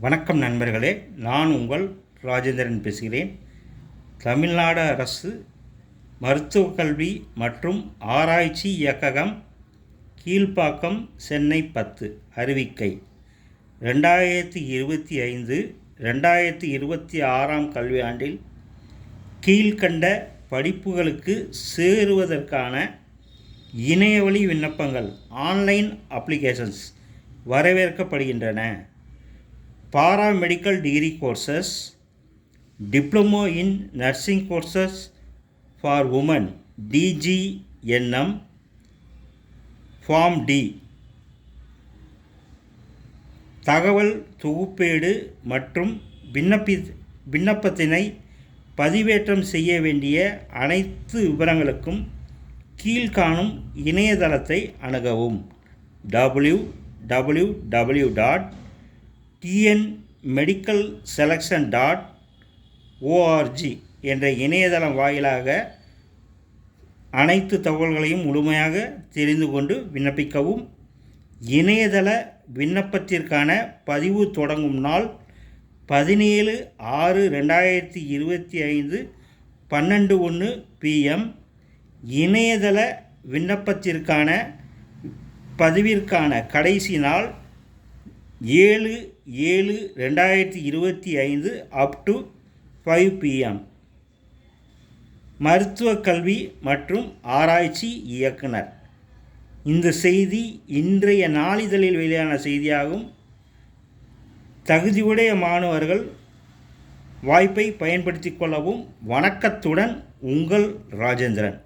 வணக்கம் நண்பர்களே, நான் உங்கள் ராஜேந்திரன் பேசுகிறேன். தமிழ்நாடு அரசு மருத்துவக் கல்வி மற்றும் ஆராய்ச்சி இயக்ககம், கீழ்ப்பாக்கம், சென்னை 10 அறிவிக்கை 2025-2026 கல்வியாண்டில் கீழ்க்கண்ட படிப்புகளுக்கு சேருவதற்கான இணையவழி விண்ணப்பங்கள் ஆன்லைன் அப்ளிகேஷன்ஸ் வரவேற்கப்படுகின்றன. Paramedical degree courses, Diploma in Nursing courses for women DGNM, Form D, தகவல் தொகுப்பேடு மற்றும் விண்ணப்பத்தினை பதிவேற்றம் செய்ய வேண்டிய அனைத்து விவரங்களுக்கும் கீழ்காணும் இணையதளத்தை அணுகவும். www.tnmedicalselection.org என்ற இணையதளம் வாயிலாக அனைத்து தகவல்களையும் முழுமையாக தெரிந்து கொண்டு விண்ணப்பிக்கவும். இணையதள விண்ணப்பத்திற்கான பதிவு தொடங்கும் நாள் 17/6/2025 12:01 PM. இணையதள விண்ணப்பத்திற்கான பதிவிற்கான கடைசி நாள் 7/7/2025 up to 5 PM. மருத்துவக் கல்வி மற்றும் ஆராய்ச்சி இயக்குனர். இந்த செய்தி இன்றைய நாளிதழில் வெளியான செய்தியாகும். தகுதியுடைய மாணவர்கள் வாய்ப்பை பயன்படுத்திக் கொள்ளவும். வணக்கத்துடன் உங்கள் ராஜேந்திரன்.